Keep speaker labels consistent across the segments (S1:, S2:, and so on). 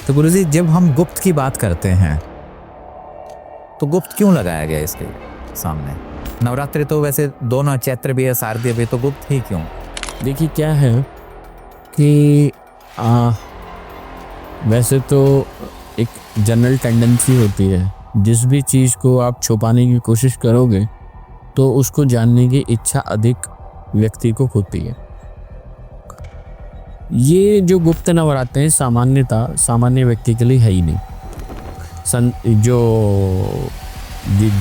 S1: तो गुरुजी जब हम गुप्त की बात करते हैं तो गुप्त क्यों लगाया गया इसके सामने? नवरात्रि तो वैसे दोनों चैत्र भी है शारदीय भी, तो गुप्त ही क्यों?
S2: देखिए क्या है कि वैसे तो एक जनरल टेंडेंसी होती है, जिस भी चीज़ को आप छुपाने की कोशिश करोगे तो उसको जानने की इच्छा अधिक व्यक्ति को होती है। ये जो गुप्त नवरात्र हैं सामान्य व्यक्ति के लिए है ही नहीं।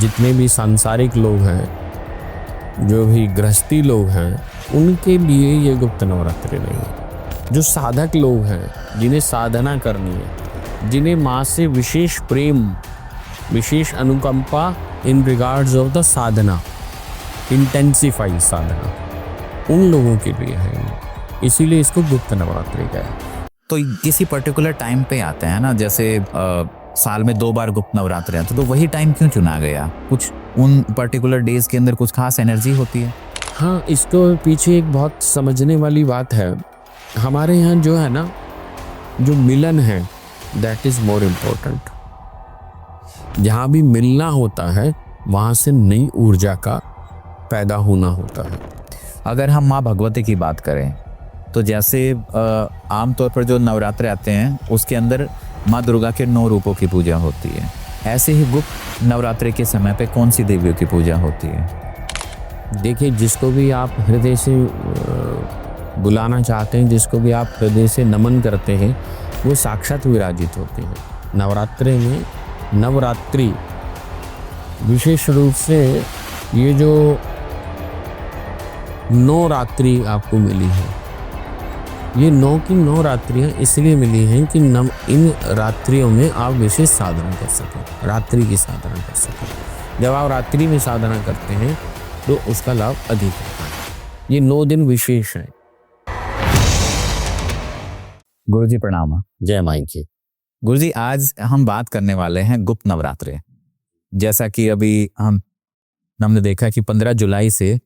S2: जितने भी सांसारिक लोग हैं, जो भी गृहस्थी लोग हैं, उनके लिए ये गुप्त नवरात्रि नहीं है। जो साधक लोग हैं, जिन्हें साधना करनी है, जिन्हें माँ से विशेष प्रेम, विशेष अनुकंपा in regards of the sadhana, intensify sadhana, उन लोगों के लिए है ये। इसीलिए इसको गुप्त नवरात्रि का है।
S1: तो किसी पर्टिकुलर टाइम पे आते हैं ना, जैसे साल में 2 बार गुप्त नवरात्रि आते, तो वही टाइम क्यों चुना गया? कुछ उन पर्टिकुलर डेज के अंदर कुछ खास एनर्जी होती है?
S2: हाँ, इसको पीछे एक बहुत समझने वाली बात है। हमारे यहाँ जो है ना, जो मिलन है, दैट इज मोर इम्पोर्टेंट। जहाँ भी मिलना होता है वहाँ से नई ऊर्जा का पैदा होना होता है।
S1: अगर हम माँ भगवती की बात करें तो जैसे आमतौर पर जो नवरात्रे आते हैं उसके अंदर माँ दुर्गा के 9 रूपों की पूजा होती है। ऐसे ही गुप्त नवरात्रि के समय पे कौन सी देवियों की पूजा होती है?
S2: देखिए, जिसको भी आप हृदय से बुलाना चाहते हैं, जिसको भी आप हृदय से नमन करते हैं, वो साक्षात विराजित होते हैं। नवरात्रि में नवरात्रि विशेष रूप से ये जो 9 रात्रि आपको मिली है, ये 9 की 9 रात्रियाँ इसलिए मिली हैं कि इन रात्रियों में आप विशेष साधना कर सकें, रात्रि की साधना कर सकें। जब आप रात्रि में साधना करते हैं तो उसका लाभ अधिक होता है। ये 9 दिन विशेष है।
S1: गुरुजी प्रणाम।
S2: जय माई की।
S1: गुरुजी आज हम बात करने वाले हैं गुप्त नवरात्रि। जैसा कि अभी हमने देखा कि 15 जुलाई से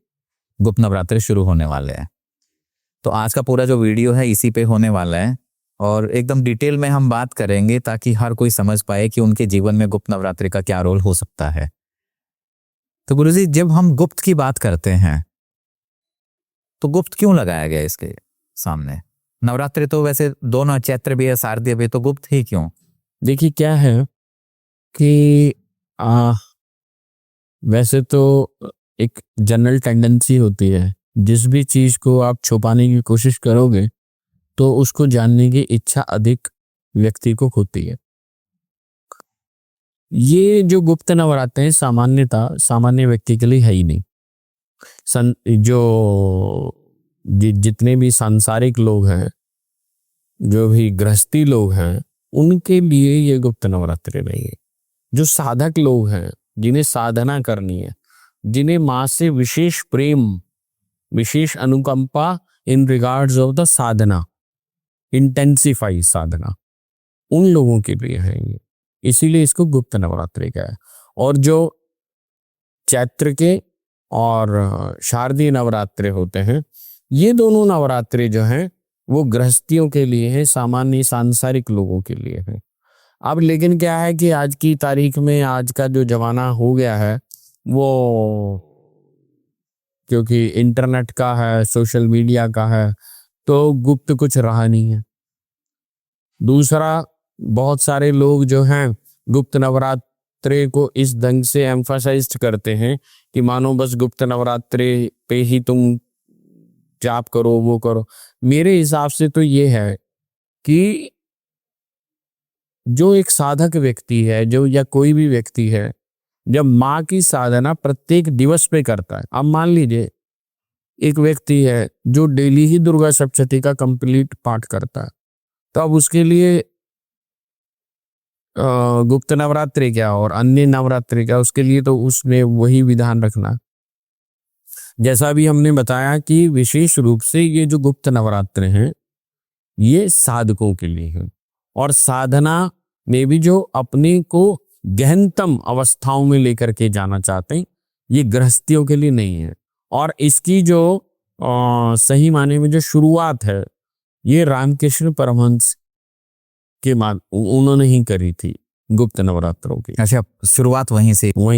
S1: गुप्त नवरात्रि शुरू होने वाले हैं, तो आज का पूरा जो वीडियो है इसी पे होने वाला है और एकदम डिटेल में हम बात करेंगे ताकि हर कोई समझ पाए कि उनके जीवन में गुप्त नवरात्रि का क्या रोल हो सकता है। तो गुरुजी जब हम गुप्त की बात करते हैं तो गुप्त क्यों लगाया गया इसके सामने? नवरात्रि तो वैसे दोनों चैत्र भी है शारदीय भी, तो गुप्त ही क्यों?
S2: देखिए क्या है कि वैसे तो एक जनरल टेंडेंसी होती है, जिस भी चीज़ को आप छुपाने की कोशिश करोगे तो उसको जानने की इच्छा अधिक व्यक्ति को होती है। ये जो गुप्त नवरात्र हैं सामान्य व्यक्ति के लिए है ही नहीं। जितने भी सांसारिक लोग हैं, जो भी गृहस्थी लोग हैं, उनके लिए ये गुप्त नवरात्रि नहीं है। जो साधक लोग हैं, जिन्हें साधना करनी है, जिन्हें माँ से विशेष प्रेम, विशेष अनुकंपा in regards of the sadhana, intensify sadhana, उन लोगों के लिए है ये। इसीलिए इसको गुप्त नवरात्रि का है। और जो चैत्र के और शारदीय नवरात्रि होते हैं, ये दोनों नवरात्रि जो हैं वो गृहस्थियों के लिए है, सामान्य सांसारिक लोगों के लिए है। अब लेकिन क्या है कि आज की तारीख में, आज का जो जमाना हो गया है, वो क्योंकि इंटरनेट का है, सोशल मीडिया का है, तो गुप्त कुछ रहा नहीं है। दूसरा, बहुत सारे लोग जो हैं गुप्त नवरात्रि को इस ढंग से एम्फसाइज करते हैं कि मानो बस गुप्त नवरात्रि पे ही तुम जाप करो, वो करो। मेरे हिसाब से तो ये है कि जो एक साधक व्यक्ति है, जो या कोई भी व्यक्ति है, जब माँ की साधना प्रत्येक दिवस पे करता है, अब मान लीजिए एक व्यक्ति है जो डेली ही दुर्गा सप्तशती का कंप्लीट पाठ करता है, तो अब उसके लिए गुप्त नवरात्रि क्या और अन्य नवरात्रि क्या, उसके लिए तो उसमें वही विधान रखना। जैसा भी हमने बताया कि विशेष रूप से ये जो गुप्त नवरात्रि हैं ये साधकों के लिए है, और साधना में भी जो अपने को गहनतम अवस्थाओं में लेकर के जाना चाहते हैं, ये गृहस्थियों के लिए नहीं है। और इसकी जो सही माने में जो शुरुआत है, ये रामकृष्ण परमहंस उन्होंने ही करी थी गुप्त नवरात्रों की,
S1: अच्छा, शुरुआत
S2: वहीं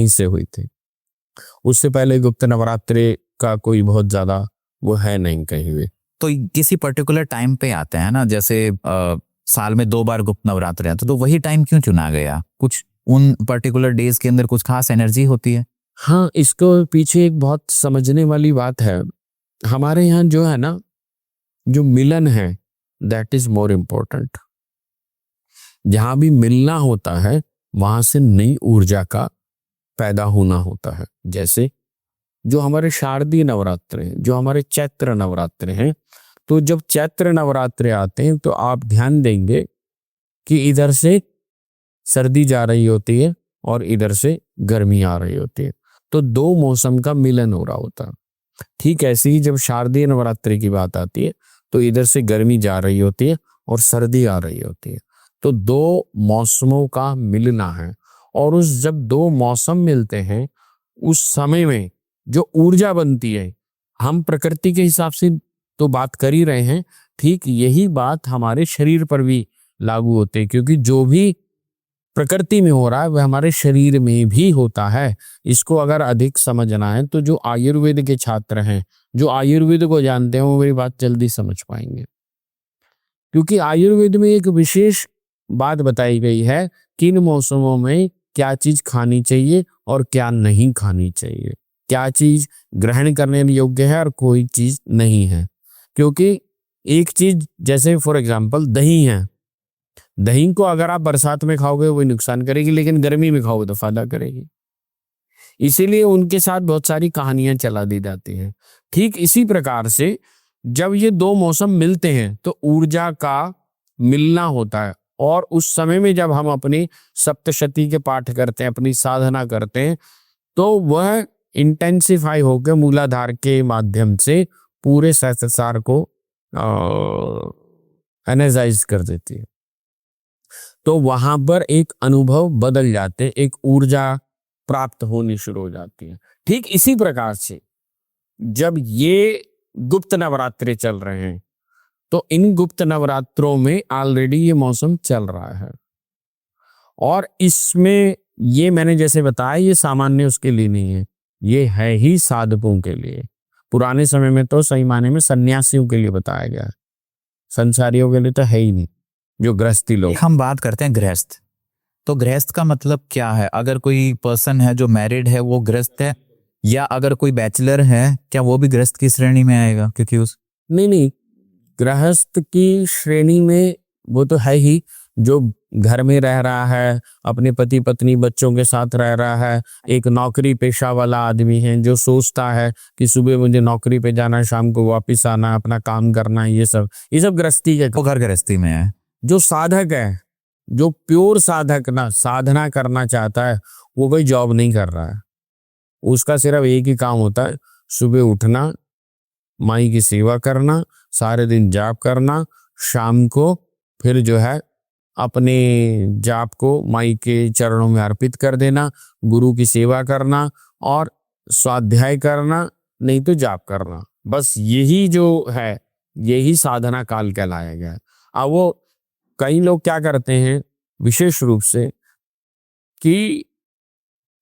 S2: से हुई थी। उससे पहले गुप्त नवरात्रे का कोई बहुत ज्यादा वो है नहीं कहीं भी।
S1: तो किसी पर्टिकुलर टाइम पे आते हैं ना, जैसे साल में 2 बार गुप्त नवरात्रे आते, तो वही टाइम क्यों चुना गया? कुछ उन पर्टिकुलर डेज के अंदर कुछ खास एनर्जी होती है?
S2: हाँ, इसको पीछे एक बहुत समझने वाली बात है। हमारे यहाँ जो है ना, जो मिलन है, दैट इज मोर इम्पोर्टेंट। जहां भी मिलना होता है वहां से नई ऊर्जा का पैदा होना होता है। जैसे जो हमारे शारदीय नवरात्र हैं, जो हमारे चैत्र नवरात्र हैं, तो जब चैत्र नवरात्रे आते हैं तो आप ध्यान देंगे कि इधर से सर्दी जा रही होती है और इधर से गर्मी आ रही होती है, तो दो मौसम का मिलन हो रहा होता है। ठीक ऐसे ही जब शारदीय नवरात्रि की बात आती है तो इधर से गर्मी जा रही होती है और सर्दी आ रही होती है, तो दो मौसमों का मिलना है। और उस जब दो मौसम मिलते हैं उस समय में जो ऊर्जा बनती है, हम प्रकृति के हिसाब से तो बात कर ही रहे हैं, ठीक यही बात हमारे शरीर पर भी लागू होती है, क्योंकि जो भी प्रकृति में हो रहा है वह हमारे शरीर में भी होता है। इसको अगर अधिक समझना है तो जो आयुर्वेद के छात्र हैं, जो आयुर्वेद को जानते हैं, वो मेरी बात जल्दी समझ पाएंगे। क्योंकि आयुर्वेद में एक विशेष बात बताई गई है, किन मौसमों में क्या चीज खानी चाहिए और क्या नहीं खानी चाहिए, क्या चीज ग्रहण करने योग्य है और कोई चीज नहीं है। क्योंकि एक चीज जैसे फॉर एग्जांपल दही है, दही को अगर आप बरसात में खाओगे वो नुकसान करेगी, लेकिन गर्मी में खाओगे तो फायदा करेगी। इसीलिए उनके साथ बहुत सारी कहानियां चला दी जाती हैं। ठीक इसी प्रकार से जब ये दो मौसम मिलते हैं तो ऊर्जा का मिलना होता है, और उस समय में जब हम अपनी सप्तशती के पाठ करते हैं, अपनी साधना करते हैं, तो वह इंटेंसिफाई होकर मूलाधार के माध्यम से पूरे सहस्त्रार को एनर्जाइज कर देती है। तो वहां पर एक अनुभव बदल जाते, एक ऊर्जा प्राप्त होनी शुरू हो जाती है। ठीक इसी प्रकार से जब ये गुप्त नवरात्रे चल रहे हैं तो इन गुप्त नवरात्रों में ऑलरेडी ये मौसम चल रहा है, और इसमें ये मैंने जैसे बताया ये सामान्य उसके लिए नहीं है, ये है ही साधकों के लिए। पुराने समय में तो सही माने में सन्यासियों के लिए बताया गया है, संसारियों के लिए तो है ही नहीं, जो गृहस्थी लोग।
S1: हम बात करते हैं गृहस्थ, तो गृहस्थ का मतलब क्या है? अगर कोई पर्सन है जो मैरिड है वो गृहस्थ है, या अगर कोई बैचलर है क्या वो भी गृहस्थ की श्रेणी में आएगा? क्योंकि उस
S2: नहीं, गृहस्थ की श्रेणी में वो तो है ही, जो घर में रह रहा है, अपने पति पत्नी बच्चों के साथ रह रहा है, एक नौकरी पेशा वाला आदमी है जो सोचता है कि सुबह मुझे नौकरी पे जाना है, शाम को वापस आना, अपना काम करना है, ये सब गृहस्थी के।
S1: वो घर गृहस्थी में है।
S2: जो साधक है, जो प्योर साधक ना साधना करना चाहता है, वो कोई जॉब नहीं कर रहा है, उसका सिर्फ एक ही काम होता है, सुबह उठना, माई की सेवा करना, सारे दिन जाप करना, शाम को फिर जो है अपने जाप को माई के चरणों में अर्पित कर देना, गुरु की सेवा करना और स्वाध्याय करना, नहीं तो जाप करना। बस यही जो है, यही साधना काल कहलाया गया है। अब वो कई लोग क्या करते हैं विशेष रूप से कि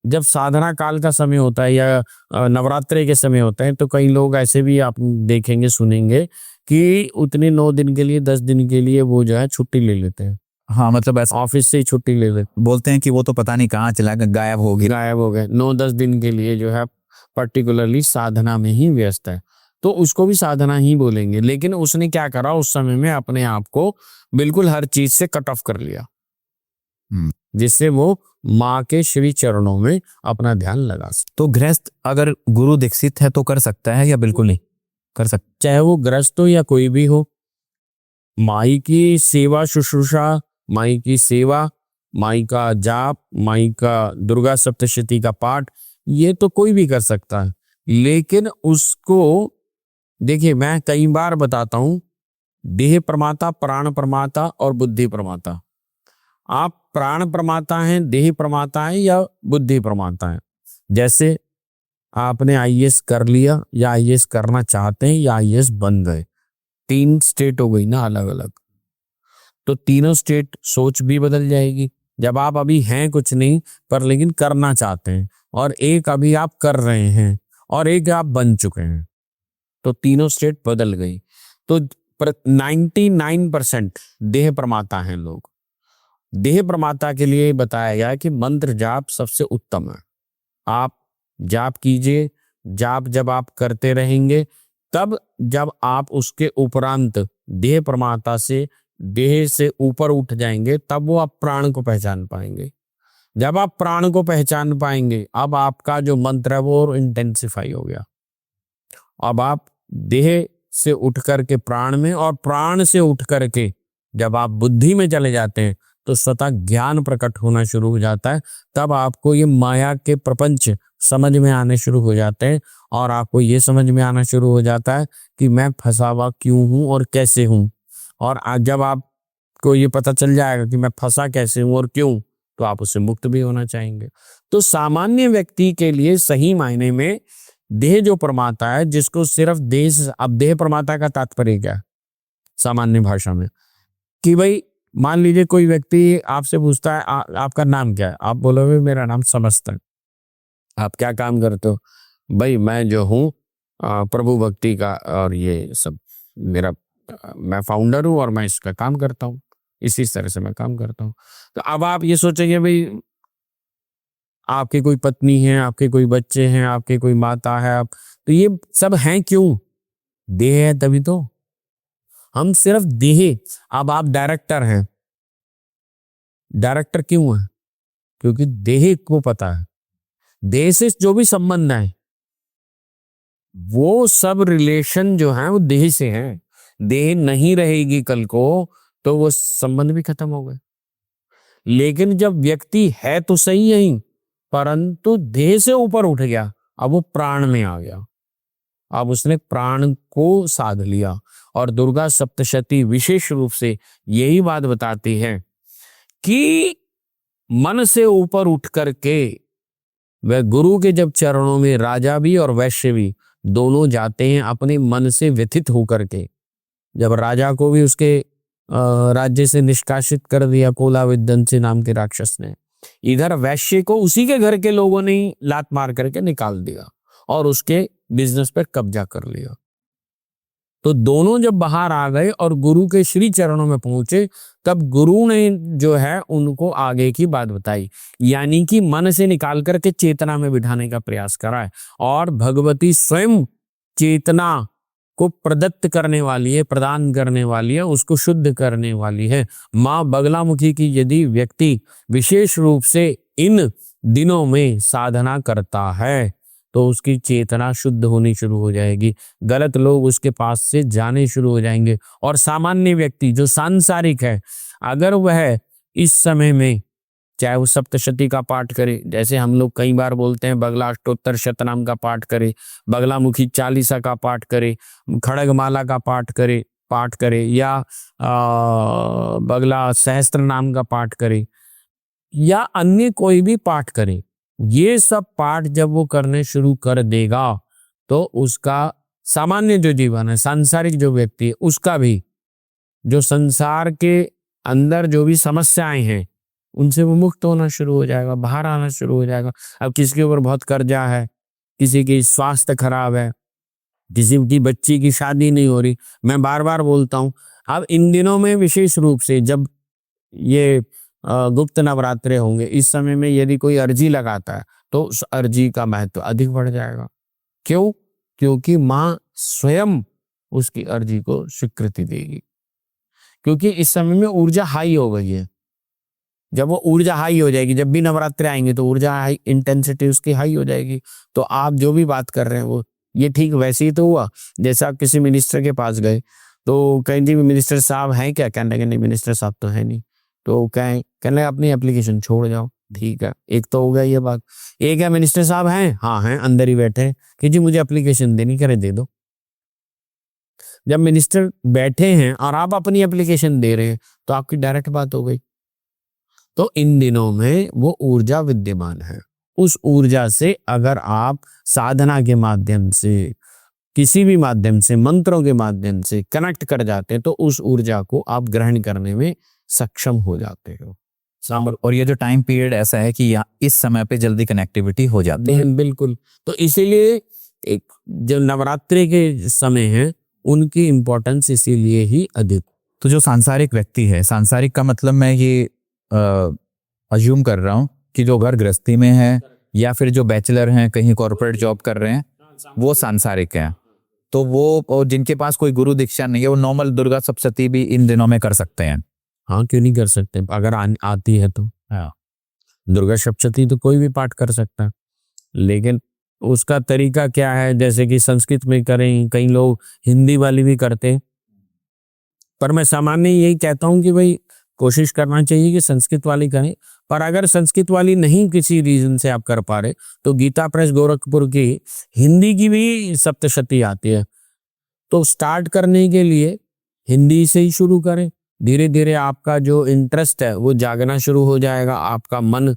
S2: जब साधना काल का समय होता है या नवरात्रे के समय होता है, तो कई लोग ऐसे भी आप देखेंगे सुनेंगे कि उतने 9 दिन के लिए 10 दिन के लिए वो जो है छुट्टी ले लेते हैं।
S1: हाँ, मतलब ऐसा
S2: ऑफिस से ही छुट्टी ले लेते,
S1: बोलते हैं कि वो तो पता नहीं कहाँ चला गया, गायब हो गया,
S2: गायब हो गए, 9-10 दिन के लिए जो है पर्टिकुलरली साधना में ही व्यस्त है, तो उसको भी साधना ही बोलेंगे। लेकिन उसने क्या करा, उस समय में अपने आप को बिल्कुल हर चीज से कट ऑफ कर लिया, जिससे वो माँ के श्री चरणों में अपना ध्यान लगा सके।
S1: तो गृहस्थ अगर गुरु दीक्षित है तो कर सकता है या बिल्कुल नहीं कर सकता?
S2: चाहे वो गृहस्थ हो या कोई भी हो, माई की सेवा शुश्रूषा, माई की सेवा, माई का जाप, माई का दुर्गा सप्तशती का पाठ, ये तो कोई भी कर सकता है। लेकिन उसको देखिए, मैं कई बार बताता हूं, देह प्रमाता, प्राण प्रमाता और बुद्धि प्रमाता। आप प्राण प्रमाता हैं, देह प्रमाता हैं या बुद्धि प्रमाता हैं। जैसे आपने आईएएस कर लिया या आईएएस करना चाहते हैं या आईएएस बन गए, 3 स्टेट हो गई ना अलग अलग। तो तीनों स्टेट सोच भी बदल जाएगी। जब आप अभी हैं कुछ नहीं पर लेकिन करना चाहते हैं, और एक अभी आप कर रहे हैं और एक आप बन चुके हैं, तो तीनों स्टेट बदल गई। तो 99% देह प्रमाता हैं लोग। देह प्रमाता के लिए बताया गया है कि मंत्र जाप सबसे उत्तम है। आप जाप कीजिए। जाप जब आप करते रहेंगे, तब जब आप उसके उपरांत देह प्रमाता से, देह से ऊपर उठ जाएंगे, तब वो आप प्राण को पहचान पाएंगे। जब आप प्राण को पहचान पाएंगे, अब आपका जो मंत्र है वो और इंटेंसिफाई हो गया। अब आप देह से उठ करके प्राण में, और प्राण से उठ करके जब आप बुद्धि में चले जाते हैं, तो स्वतः ज्ञान प्रकट होना शुरू हो जाता है। तब आपको ये माया के प्रपंच समझ में आने शुरू हो जाते हैं, और आपको ये समझ में आना शुरू हो जाता है कि मैं फंसा हुआ क्यों हूं और कैसे हूं। और जब आपको ये पता चल जाएगा कि मैं फंसा कैसे हूं और क्यों, तो आप उससे मुक्त भी होना चाहेंगे। तो सामान्य व्यक्ति के लिए सही मायने में देह जो प्रमाता है, जिसको सिर्फ देह, अब देह प्रमाता का तात्पर्य क्या है सामान्य भाषा में, कि भाई मान लीजिए कोई व्यक्ति आपसे पूछता है आपका नाम क्या है, आप बोलोगे मेरा नाम समस्त है। आप क्या काम करते हो? भाई मैं जो हूँ प्रभु भक्ति का और ये सब मेरा मैं फाउंडर हूँ और मैं इसका काम करता हूँ, इसी तरह से मैं काम करता हूँ। तो अब आप ये सोचेंगे भाई आपकी कोई पत्नी है, आपके कोई बच्चे हैं, आपके कोई माता है, आप तो ये सब हैं क्यों? देह है तभी तो। हम सिर्फ देह। अब आप डायरेक्टर हैं, डायरेक्टर क्यों है? क्योंकि देह को पता है, देह से जो भी संबंध है वो सब रिलेशन जो है वो देह से है। देह नहीं रहेगी कल को तो वो संबंध भी खत्म हो गए। लेकिन जब व्यक्ति है तो सही है, परंतु देह से ऊपर उठ गया, अब वो प्राण में आ गया, अब उसने प्राण को साध लिया। और दुर्गा सप्तशती विशेष रूप से यही बात बताती है कि मन से ऊपर उठ करके वह गुरु के जब चरणों में राजा भी और वैश्य भी दोनों जाते हैं अपने मन से व्यथित होकर के। जब राजा को भी उसके राज्य से निष्कासित कर दिया कोलाविदंसी नाम के राक्षस ने, इधर वैश्य को उसी के घर के लोगों ने ही लात मार करके निकाल दिया और उसके बिजनेस पर कब्जा कर लिया। तो दोनों जब बाहर आ गए और गुरु के श्री चरणों में पहुंचे, तब गुरु ने जो है उनको आगे की बात बताई, यानी कि मन से निकाल करके चेतना में बिठाने का प्रयास करा है। और भगवती स्वयं चेतना को प्रदत्त करने वाली है, प्रदान करने वाली है, उसको शुद्ध करने वाली है। माँ बगलामुखी की यदि व्यक्ति विशेष रूप से इन दिनों में साधना करता है तो उसकी चेतना शुद्ध होनी शुरू हो जाएगी, गलत लोग उसके पास से जाने शुरू हो जाएंगे। और सामान्य व्यक्ति जो सांसारिक है, अगर वह इस समय में चाहे वो सप्तशती का पाठ करे, जैसे हम लोग कई बार बोलते हैं बगला अष्टोत्तर शतनाम का पाठ करे, बगलामुखी चालीसा का पाठ करे, खड़गमाला का पाठ करे या बगला सहस्त्र नाम का पाठ करे या अन्य कोई भी पाठ करे, ये सब पाठ जब वो करने शुरू कर देगा तो उसका सामान्य जो जीवन है, सांसारिक जो व्यक्ति है, उसका भी जो संसार के अंदर जो भी समस्याएं हैं उनसे वो मुक्त होना शुरू हो जाएगा, बाहर आना शुरू हो जाएगा। अब किसी के ऊपर बहुत कर्जा है, किसी की स्वास्थ्य खराब है, किसी की बच्ची की शादी नहीं हो रही, मैं बार बार बोलता हूँ। अब इन दिनों में विशेष रूप से जब ये गुप्त नवरात्रे होंगे, इस समय में यदि कोई अर्जी लगाता है तो उस अर्जी का महत्व अधिक बढ़ जाएगा। क्यों? क्योंकि माँ स्वयं उसकी अर्जी को स्वीकृति देगी, क्योंकि इस समय में ऊर्जा हाई हो गई है। जब वो ऊर्जा हाई हो जाएगी, जब भी नवरात्रे आएंगे तो ऊर्जा हाई, इंटेंसिटी उसकी हाई हो जाएगी। तो आप जो भी बात कर रहे हैं वो ये ठीक वैसे ही तो हुआ जैसा आप किसी मिनिस्टर के पास गए तो कहेंगे मिनिस्टर साहब हैं क्या? कहने लगे नहीं मिनिस्टर साहब तो है नहीं। तो कहने लगे अपनी एप्लीकेशन छोड़ जाओ। ठीक है, एक तो हो गया ये बात। एक है मिनिस्टर साहब हैं, हाँ हैं, अंदर ही बैठे हैं कि जी मुझे एप्लीकेशन देनी, करे दे दो। जब मिनिस्टर बैठे हैं और आप अपनी एप्लीकेशन दे रहे हैं तो आपकी डायरेक्ट बात हो गई। तो इन दिनों में वो ऊर्जा विद्यमान है। उस ऊर्जा से अगर आप साधना के माध्यम से, किसी भी माध्यम से, मंत्रों के माध्यम से कनेक्ट कर जाते हैं तो उस ऊर्जा को आप ग्रहण करने में सक्षम हो जाते हो।
S1: और ये जो टाइम पीरियड ऐसा है कि यहाँ इस समय पे जल्दी कनेक्टिविटी हो जाती है।
S2: बिल्कुल। तो इसीलिए एक जो नवरात्रि के समय है उनकी इम्पोर्टेंस इसीलिए ही अधिक।
S1: तो जो सांसारिक व्यक्ति है, सांसारिक का मतलब मैं ये अज्यूम कर रहा हूँ कि जो घर गृहस्थी में है या फिर जो बैचलर हैं, कहीं कॉर्पोरेट जॉब कर रहे हैं, वो सांसारिक हैं। तो वो, और जिनके पास कोई गुरु दीक्षा नहीं है, वो नॉर्मल दुर्गा सप्तशती भी इन दिनों में कर सकते हैं।
S2: हाँ, क्यों नहीं कर सकते, अगर आती है तो।
S1: हाँ,
S2: दुर्गा सप्तशती तो कोई भी पाठ कर सकता है, लेकिन उसका तरीका क्या है, जैसे कि संस्कृत में करें, कई लोग हिंदी वाली भी करते हैं, पर मैं सामान्य यही कहता हूं कि भाई कोशिश करना चाहिए कि संस्कृत वाली करें। पर अगर संस्कृत वाली नहीं किसी रीजन से आप कर पा रहे तो गीता प्रेस गोरखपुर की हिंदी की भी सप्तशती आती है। तो स्टार्ट करने के लिए हिंदी से ही शुरू करें, धीरे धीरे आपका जो इंटरेस्ट है वो जागना शुरू हो जाएगा, आपका मन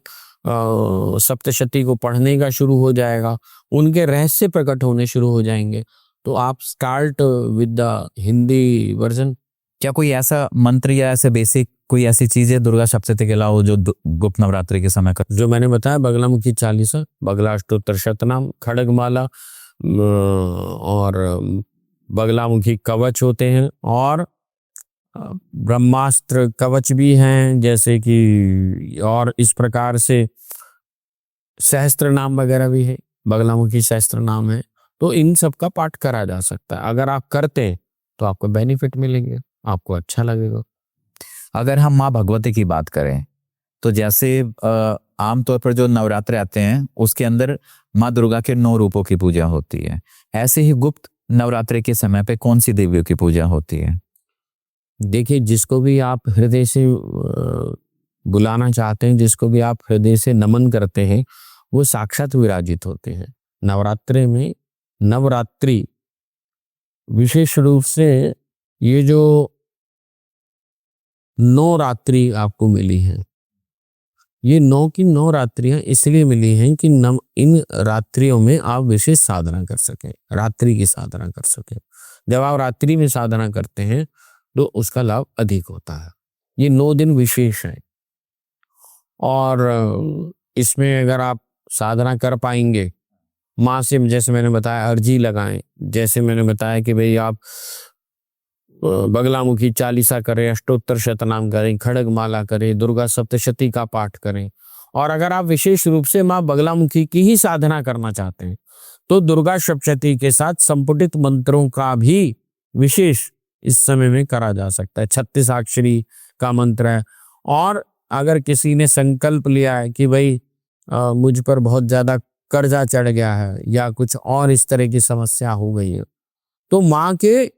S2: सप्तशती को पढ़ने का शुरू हो जाएगा, उनके रहस्य प्रकट होने शुरू हो जाएंगे। तो आप start with the Hindi version.
S1: क्या कोई ऐसा मंत्र या ऐसे बेसिक कोई ऐसी चीज है दुर्गा सप्तशती के अलावा जो गुप्त नवरात्रि के समय कर?
S2: जो मैंने बताया, बगलामुखी चालीसा, बगला अष्टोत्तर शतनाम, खड़गमाला और बगलामुखी कवच होते हैं, और ब्रह्मास्त्र कवच भी हैं, जैसे कि, और इस प्रकार से सहस्त्र नाम वगैरह भी है, बगलामुखी सहस्त्र नाम है। तो इन सब का पाठ करा जा सकता है। अगर आप करते हैं तो आपको बेनिफिट मिलेंगे, आपको अच्छा लगेगा।
S1: अगर हम माँ भगवती की बात करें तो जैसे आमतौर पर जो नवरात्रे आते हैं उसके अंदर माँ दुर्गा के 9 रूपों की पूजा होती है। ऐसे ही गुप्त नवरात्रि के समय पे कौन सी देवियों की पूजा होती है?
S2: देखिए, जिसको भी आप हृदय से बुलाना चाहते हैं, जिसको भी आप हृदय से नमन करते हैं, वो साक्षात विराजित होते हैं। नवरात्रि में, नवरात्रि विशेष रूप से ये जो 9 रात्रि आपको मिली हैं, ये 9 की 9 रात्रियां इसलिए मिली हैं कि इन रात्रियों में आप विशेष साधना कर सकें, रात्रि की साधना कर सकें। जब आप रात्रि में साधना करते हैं तो उसका लाभ अधिक होता है। ये 9 दिन विशेष हैं, और इसमें अगर आप साधना कर पाएंगे, माँ से, जैसे मैंने बताया, अर्जी लगाएं, जैसे मैंने बताया कि भाई आप बगलामुखी चालीसा करें, अष्टोत्तर शतनाम करें, खड़गमाला करें, दुर्गा सप्तशती का पाठ करें, और अगर आप विशेष रूप से माँ बगलामुखी की ही साधना करना चाहते हैं तो दुर्गा सप्तशती के साथ संपुटित मंत्रों का भी विशेष इस समय में करा जा सकता है। 36 अक्षरी का मंत्र है, और अगर किसी ने संकल्प लिया है कि भाई मुझ पर बहुत ज्यादा कर्जा चढ़ गया है या कुछ और इस तरह की समस्या हो गई है, तो माँ के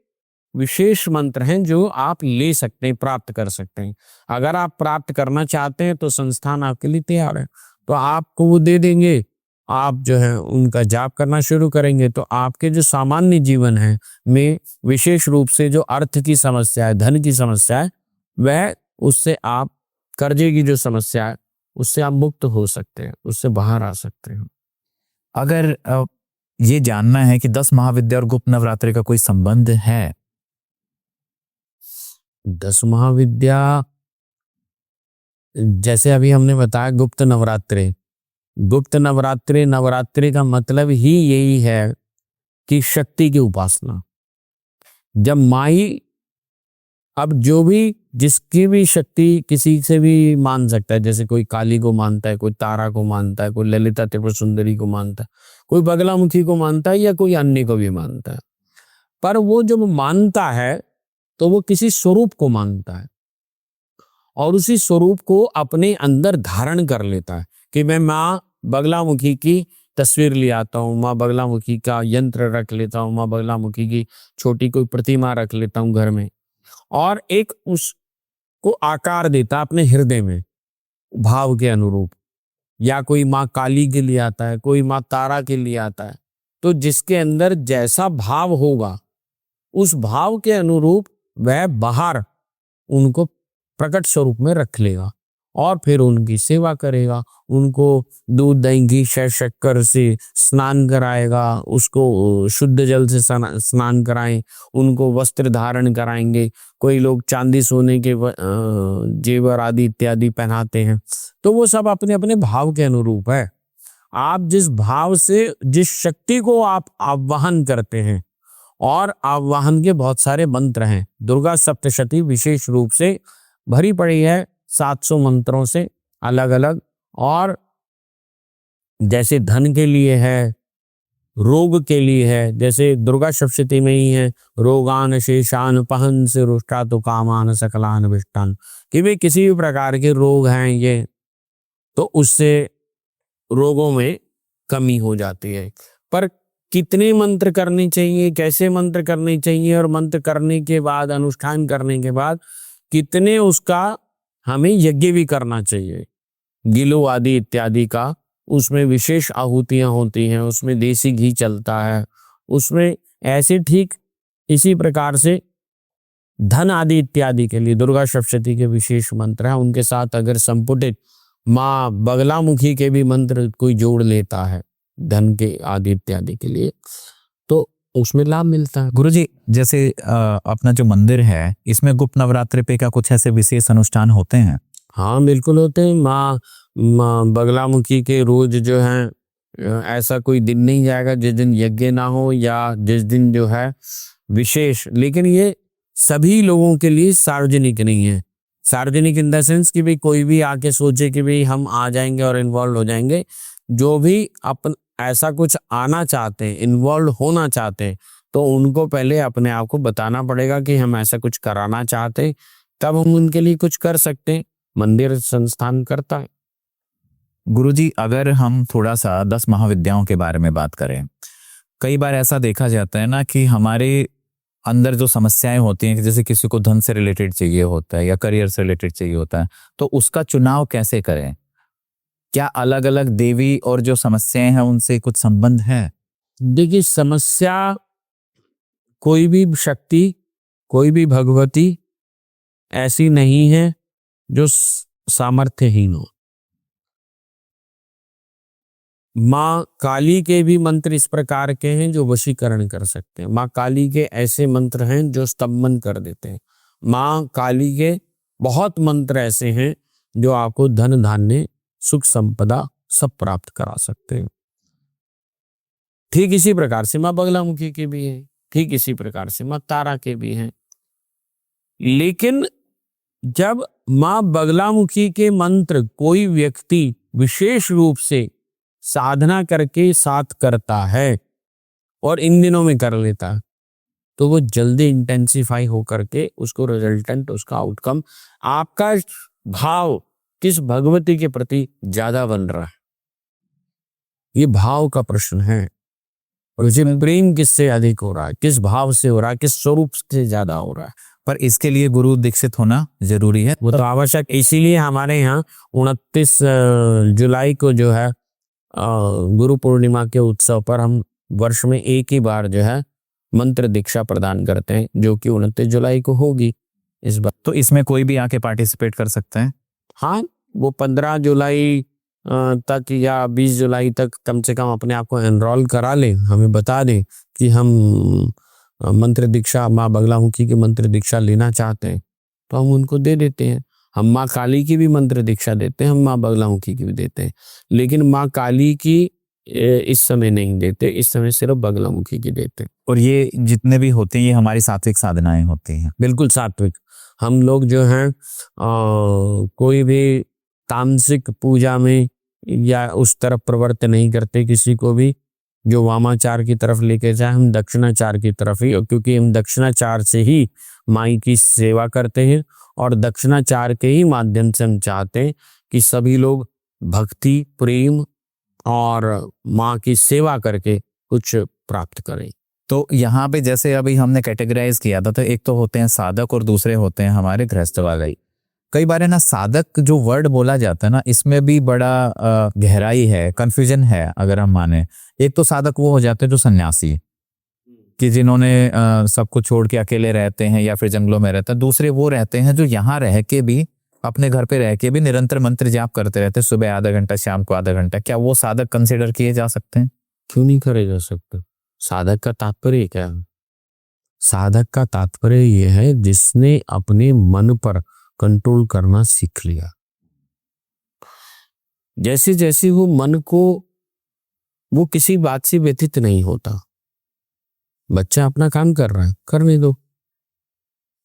S2: विशेष मंत्र हैं जो आप ले सकते हैं, प्राप्त कर सकते हैं। अगर आप प्राप्त करना चाहते हैं तो संस्थान आपके लिए तैयार है, तो आपको वो दे देंगे। आप जो है उनका जाप करना शुरू करेंगे तो आपके जो सामान्य जीवन है में, विशेष रूप से जो अर्थ की समस्या है, धन की समस्या है, वह उससे आप, कर्जे की जो समस्या है उससे आप मुक्त हो सकते हैं, उससे बाहर आ सकते हैं।
S1: अगर ये जानना है कि 10 महाविद्या और गुप्त नवरात्रि का कोई संबंध है?
S2: 10 महाविद्या, जैसे अभी हमने बताया, गुप्त नवरात्रि, गुप्त नवरात्रि, नवरात्रि का मतलब ही यही है कि शक्ति की उपासना। जब माई, अब जो भी, जिसकी भी शक्ति किसी से भी मान सकता है, जैसे कोई काली को मानता है, कोई तारा को मानता है, कोई ललिता त्रिपुर सुंदरी को मानता है, कोई बगलामुखी को मानता है, या कोई अन्य को भी मानता है। पर वो जब मानता है तो वो किसी स्वरूप को मानता है, और उसी स्वरूप को अपने अंदर धारण कर लेता है कि मैं माँ बगलामुखी की तस्वीर ले आता हूँ, माँ बगलामुखी का यंत्र रख लेता हूँ, माँ बगलामुखी की छोटी कोई प्रतिमा रख लेता हूँ घर में, और एक उसको आकार देता अपने हृदय में भाव के अनुरूप। या कोई माँ काली के लिए आता है, कोई माँ तारा के लिए आता है, तो जिसके अंदर जैसा भाव होगा उस भाव के अनुरूप वह बाहर उनको प्रकट स्वरूप में रख लेगा। और फिर उनकी सेवा करेगा, उनको दूध दही घी शहद शक्कर से स्नान कराएगा, उसको शुद्ध जल से स्नान कराएं, उनको वस्त्र धारण कराएंगे। कोई लोग चांदी सोने के जेवर आदि इत्यादि पहनाते हैं। तो वो सब अपने अपने भाव के अनुरूप है। आप जिस भाव से, जिस शक्ति को आप आवाहन करते हैं, और आवाहन के बहुत सारे मंत्र हैं। दुर्गा सप्तशती विशेष रूप से भरी पड़ी है 700 मंत्रों से अलग अलग। और जैसे धन के लिए है, रोग के लिए है, जैसे दुर्गा सप्तशती में ही है रोगान शेषान पहन से रुष्टा तो कामान सकलान विष्टान, कि भी किसी भी प्रकार के रोग हैं ये, तो उससे रोगों में कमी हो जाती है। पर कितने मंत्र करने चाहिए, कैसे मंत्र करने चाहिए, और मंत्र करने के बाद, अनुष्ठान करने के बाद कितने उसका हमें यज्ञ भी करना चाहिए। गिलो आदि इत्यादि का उसमें विशेष आहुतियां होती हैं, उसमें देसी घी चलता है, उसमें ऐसे ठीक इसी प्रकार से धन आदि इत्यादि के लिए दुर्गा सप्तशती के विशेष मंत्र हैं। उनके साथ अगर संपुटित माँ बगलामुखी के भी मंत्र कोई जोड़ लेता है धन के आदि इत्यादि के लिए, तो उसमें लाभ मिलता है।
S1: गुरुजी, जैसे अपना जो मंदिर है, इसमें गुप्त नवरात्रि पे क्या कुछ ऐसे विशेष अनुष्ठान होते हैं?
S2: हाँ बिल्कुल होते हैं। माँ बगलामुखी के रोज जो है, ऐसा कोई दिन नहीं जाएगा जिस दिन यज्ञ ना हो, या जिस दिन जो है विशेष। लेकिन ये सभी लोगों के लिए सार्वजनिक नहीं है। सार्वजनिक इन द सेंस कि भाई कोई भी आके सोचे कि भाई हम आ जाएंगे और इन्वॉल्व हो जाएंगे। जो भी अपन ऐसा कुछ आना चाहते हैं, इन्वॉल्व होना चाहते हैं, तो उनको पहले अपने आप को बताना पड़ेगा कि हम ऐसा कुछ कराना चाहते हैं, तब हम उनके लिए कुछ कर सकते हैं। मंदिर संस्थान करता है।
S1: गुरुजी, अगर हम थोड़ा सा 10 महाविद्याओं के बारे में बात करें, कई बार ऐसा देखा जाता है ना कि हमारे अंदर जो समस्याएं होती हैं, कि जैसे किसी को धन से रिलेटेड चाहिए होता है या करियर से रिलेटेड चाहिए होता है, तो उसका चुनाव कैसे करें? क्या अलग अलग देवी और जो समस्याएं हैं उनसे कुछ संबंध है?
S2: देखिए, समस्या कोई भी शक्ति, कोई भी भगवती ऐसी नहीं है जो सामर्थ्यहीन हो। माँ काली के भी मंत्र इस प्रकार के हैं जो वशीकरण कर सकते हैं। माँ काली के ऐसे मंत्र हैं जो स्तंभन कर देते हैं। माँ काली के बहुत मंत्र ऐसे हैं जो आपको धन धान्य सुख संपदा सब प्राप्त करा सकते हैं। ठीक इसी प्रकार से माँ बगलामुखी के भी हैं, ठीक इसी प्रकार से माँ तारा के भी हैं। लेकिन जब माँ बगलामुखी के मंत्र कोई व्यक्ति विशेष रूप से साधना करके साथ करता है और इन दिनों में कर लेता है, तो वो जल्दी इंटेंसिफाई हो करके उसको रिजल्टेंट, उसका आउटकम, आपका भाव किस भगवती के प्रति ज्यादा बन रहा है, ये भाव का प्रश्न है। और उसे प्रेम किससे अधिक हो रहा है, किस भाव से हो रहा है, किस स्वरूप से ज्यादा हो रहा है।
S1: पर इसके लिए गुरु दीक्षित होना जरूरी है।
S2: वो तो आवश्यक, इसीलिए हमारे यहाँ 29 जुलाई को जो है गुरु पूर्णिमा के उत्सव पर हम वर्ष में एक ही बार जो है मंत्र दीक्षा प्रदान करते हैं, जो कि 29 जुलाई को होगी इस बार।
S1: तो इसमें कोई भी आके पार्टिसिपेट कर सकता है?
S2: हाँ, वो 15 जुलाई तक या 20 जुलाई तक कम से कम अपने आप को एनरोल करा ले, हमें बता दें कि हम मंत्र दीक्षा, माँ बगलामुखी की मंत्र दीक्षा लेना चाहते हैं, तो हम उनको दे देते हैं। हम माँ काली की भी मंत्र दीक्षा देते हैं, हम माँ बगलामुखी की भी देते हैं, लेकिन माँ काली की इस समय नहीं देते, इस समय सिर्फ बगलामुखी की देते हैं।
S1: और ये जितने भी होते हैं ये हमारी सात्विक साधनाएं होती हैं?
S2: बिल्कुल सात्विक। हम लोग जो हैं कोई भी तामसिक पूजा में या उस तरफ प्रवृत्त नहीं करते किसी को भी जो वामाचार की तरफ लेके जाए। हम दक्षिणाचार की तरफ ही, क्योंकि हम दक्षिणाचार से ही माई की सेवा करते हैं और दक्षिणाचार के ही माध्यम से हम चाहते हैं कि सभी लोग भक्ति, प्रेम और माँ की सेवा करके कुछ प्राप्त करें।
S1: तो यहाँ पे जैसे अभी हमने कैटेगराइज किया था, तो एक तो होते हैं साधक और दूसरे होते हैं हमारे गृहस्थ वाले। कई बार है ना, साधक जो वर्ड बोला जाता है ना, इसमें भी बड़ा गहराई है, कंफ्यूजन है। अगर हम माने, एक तो साधक वो हो जाते हैं जो सन्यासी, कि जिन्होंने सब कुछ छोड़ के अकेले रहते हैं या फिर जंगलों में रहते हैं। दूसरे वो रहते हैं जो यहाँ रह के भी अपने घर पे रह के भी निरंतर मंत्र जाप करते रहते हैं, सुबह आधा घंटा, शाम को आधा घंटा, क्या वो साधक कंसिडर किए जा सकते हैं?
S2: क्यों नहीं करे जा सकते? साधक का तात्पर्य क्या है? साधक का तात्पर्य यह है जिसने अपने मन पर कंट्रोल करना सीख लिया। जैसे जैसे वो मन को, वो किसी बात से व्यथित नहीं होता। बच्चा अपना काम कर रहा है, करने दो।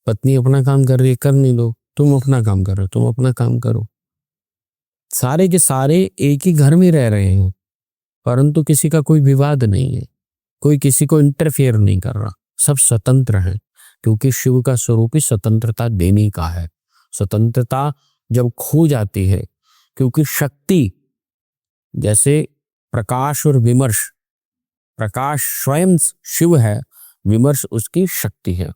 S2: पत्नी अपना काम कर रही है, करने दो। तुम अपना काम कर रहे हो, तुम अपना काम करो। सारे के सारे एक ही घर में रह रहे हैं, परंतु किसी का कोई विवाद नहीं है, कोई किसी को इंटरफेयर नहीं कर रहा, सब स्वतंत्र हैं। क्योंकि शिव का स्वरूप ही स्वतंत्रता देने का है। स्वतंत्रता जब खो जाती है, क्योंकि शक्ति, जैसे प्रकाश और विमर्श, प्रकाश स्वयं शिव है, विमर्श उसकी शक्ति है,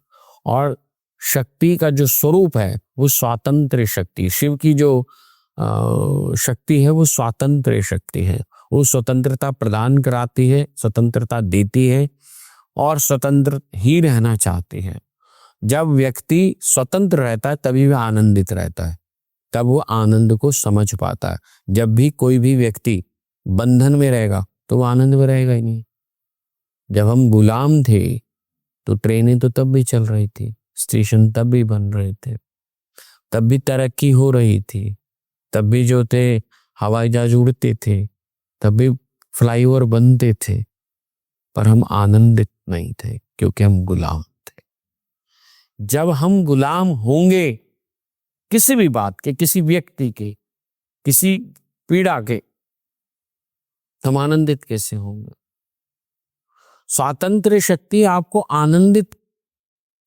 S2: और शक्ति का जो स्वरूप है वो स्वातंत्र शक्ति। शिव की जो शक्ति है वो स्वातंत्र शक्ति है। वो स्वतंत्रता प्रदान कराती है, स्वतंत्रता देती है, और स्वतंत्र ही रहना चाहती है। जब व्यक्ति स्वतंत्र रहता है तभी वह आनंदित रहता है, तब वो आनंद को समझ पाता है। जब भी कोई भी व्यक्ति बंधन में रहेगा तो वो आनंद में रहेगा ही नहीं। जब हम गुलाम थे तो ट्रेनें तो तब भी चल रही थी, स्टेशन तब भी बन रहे थे, तब भी तरक्की हो रही थी, तब भी जो थे हवाई जहाज उड़ते थे, तब भी फ्लाईओवर बनते थे, पर हम आनंदित नहीं थे क्योंकि हम गुलाम थे। जब हम गुलाम होंगे किसी भी बात के, किसी व्यक्ति के, किसी पीड़ा के, हम आनंदित कैसे होंगे? स्वातंत्र शक्ति आपको आनंदित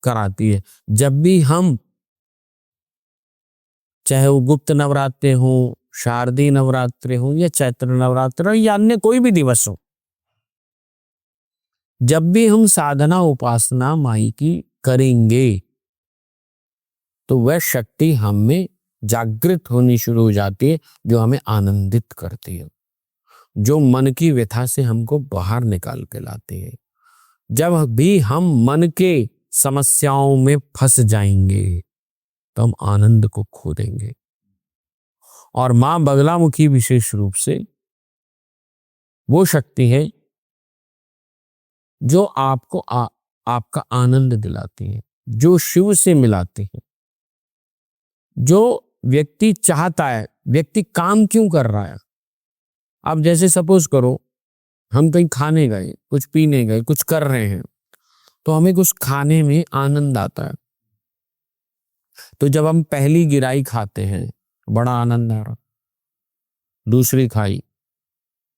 S2: कराती है। जब भी हम, चाहे वो गुप्त नवरात्रे हो, शारदीय नवरात्रे हो, या चैत्र नवरात्र हो, या अन्य कोई भी दिवस हो, जब भी हम साधना उपासना माई की करेंगे तो वह शक्ति हम में जागृत होनी शुरू हो जाती है, जो हमें आनंदित करती है, जो मन की व्यथा से हमको बाहर निकाल के लाती है। जब भी हम मन के समस्याओं में फंस जाएंगे तो हम आनंद को खो देंगे। और मां बगलामुखी विशेष रूप से वो शक्ति है जो आपको आपका आनंद दिलाती है, जो शिव से मिलाती है। जो व्यक्ति चाहता है, व्यक्ति काम क्यों कर रहा है? अब जैसे सपोज करो हम कहीं खाने गए, कुछ पीने गए, कुछ कर रहे हैं, तो हमें कुछ खाने में आनंद आता है। तो जब हम पहली गिराई खाते हैं बड़ा आनंद आ रहा, दूसरी खाई,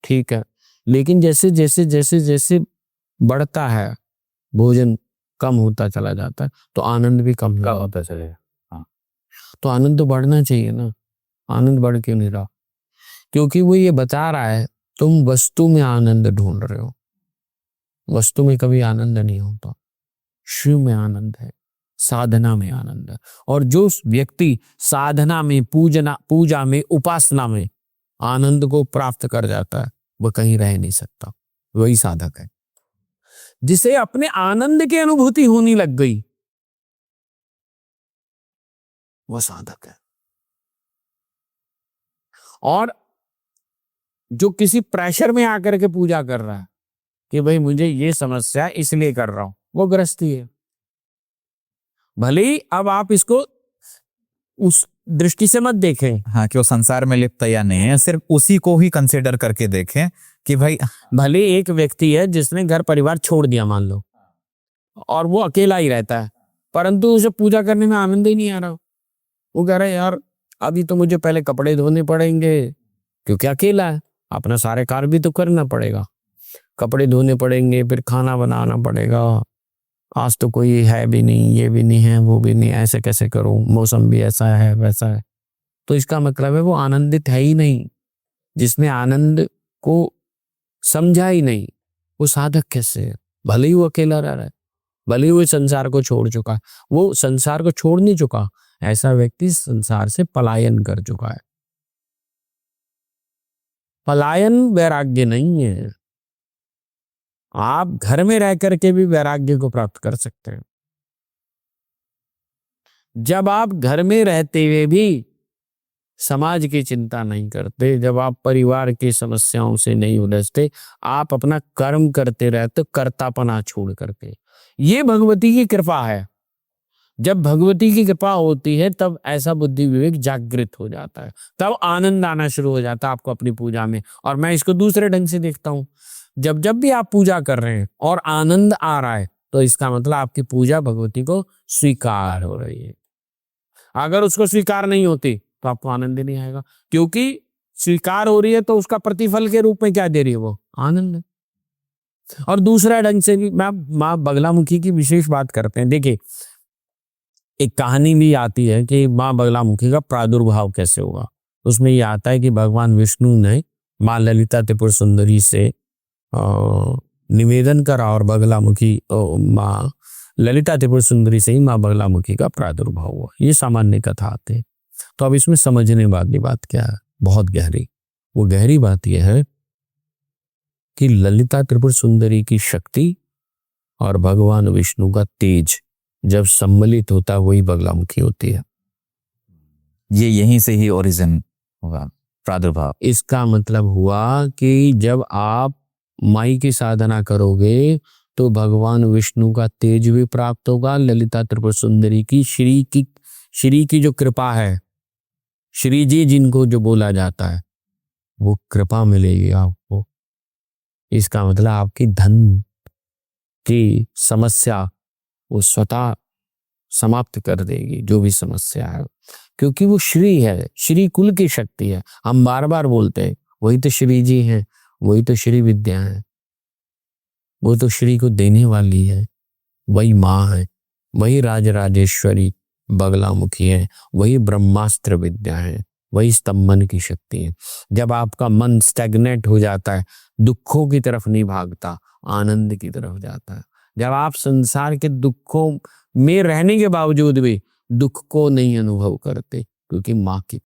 S2: ठीक है, लेकिन जैसे जैसे जैसे जैसे बढ़ता है, भोजन कम होता चला जाता है, तो आनंद भी कम होता चलेगा। हाँ, तो आनंद तो बढ़ना चाहिए ना, आनंद बढ़ क्यों नहीं रहा? क्योंकि वो ये बता रहा है तुम वस्तु में आनंद ढूंढ रहे हो। वस्तु में कभी आनंद नहीं होता, शिव में आनंद है, साधना में आनंद है। और जो व्यक्ति साधना में, पूजा में, उपासना में आनंद को प्राप्त कर जाता है, वह कहीं रह नहीं सकता, वही साधक है। जिसे अपने आनंद की अनुभूति होने लग गई, वह साधक है। और जो किसी प्रेशर में आकर के पूजा कर रहा है कि भाई मुझे ये समस्या इसलिए कर रहा हूं, वो गृहस्थी है। भले ही अब आप इसको उस दृष्टि से मत देखें,
S1: हाँ, कि वो संसार में लिप्त या नहीं है, सिर्फ उसी को ही कंसिडर करके देखें कि भाई
S2: भले एक व्यक्ति है जिसने घर परिवार छोड़ दिया मान लो, और वो अकेला ही रहता है, परंतु उसे पूजा करने में आनंद ही नहीं आ रहा। वो कह रहा है यार अभी तो मुझे पहले कपड़े धोने पड़ेंगे, क्योंकि अकेला है, अपना सारे कार्य भी तो करना पड़ेगा, कपड़े धोने पड़ेंगे, फिर खाना बनाना पड़ेगा, आज तो कोई है भी नहीं, ये भी नहीं है, वो भी नहीं, ऐसे कैसे करूं, मौसम भी ऐसा है वैसा है। तो इसका मतलब है वो आनंदित है ही नहीं। जिसने आनंद को समझा ही नहीं, वो साधक कैसे है? भले ही वो अकेला रह रहा है, भले ही वो संसार को छोड़ चुका है, वो संसार को छोड़ नहीं चुका, ऐसा व्यक्ति संसार से पलायन कर चुका है। पलायन वैराग्य नहीं है। आप घर में रह करके भी वैराग्य को प्राप्त कर सकते हैं। जब आप घर में रहते हुए भी समाज की चिंता नहीं करते, जब आप परिवार की समस्याओं से नहीं उलझते, आप अपना कर्म करते रहते कर्तापना छोड़ करके, ये भगवती की कृपा है। जब भगवती की कृपा होती है तब ऐसा बुद्धि विवेक जागृत हो जाता है, तब आनंद आना शुरू हो जाता है आपको अपनी पूजा में। और मैं इसको दूसरे ढंग से देखता हूँ, जब जब भी आप पूजा कर रहे हैं और आनंद आ रहा है तो इसका मतलब आपकी पूजा भगवती को स्वीकार हो रही है। अगर उसको स्वीकार नहीं होती तो आपको आनंद ही नहीं आएगा, क्योंकि स्वीकार हो रही है तो उसका प्रतिफल के रूप में क्या दे रही है, वो आनंद। और दूसरा ढंग से भी मैं माँ बगलामुखी की विशेष बात करते हैं। देखिए, एक कहानी भी आती है कि माँ बगलामुखी का प्रादुर्भाव कैसे हुआ। उसमें ये आता है कि भगवान विष्णु ने माँ ललिता त्रिपुर सुंदरी से निवेदन करा और बगलामुखी माँ ललिता त्रिपुर सुंदरी से ही माँ बगलामुखी का प्रादुर्भाव हुआ। ये सामान्य कथा आते हैं। तो अब इसमें समझने वाली बात क्या है, बहुत गहरी। वो गहरी बात यह है कि ललिता त्रिपुर सुंदरी की शक्ति और भगवान विष्णु का तेज जब सम्मिलित होता है वही बगलामुखी होती है।
S1: ये यहीं से ही ओरिजिन होगा, प्रादुर्भाव।
S2: इसका मतलब हुआ कि जब आप माई की साधना करोगे तो भगवान विष्णु का तेज भी प्राप्त होगा, ललिता त्रिपुर सुंदरी की श्री की जो कृपा है, श्री जी जिनको जो बोला जाता है, वो कृपा मिलेगी आपको। इसका मतलब आपकी धन की समस्या वो स्वतः समाप्त कर देगी, जो भी समस्या है, क्योंकि वो श्री है, श्री कुल की शक्ति है। हम बार बार बोलते हैं वही तो श्री जी हैं, वही तो श्री विद्या है, वो तो श्री को देने वाली है, वही माँ है, वही राजराजेश्वरी बगलामुखी है, वही ब्रह्मास्त्र विद्या है, वही स्तंभन की शक्ति है। जब आपका मन स्टैग्नेट हो जाता है, दुखों की तरफ नहीं भागता, आनंद की तरफ जाता है। जब आप संसार के दुखों में रहने के बावजूद भी दुख को नहीं अनुभव करते, क्योंकि माँ की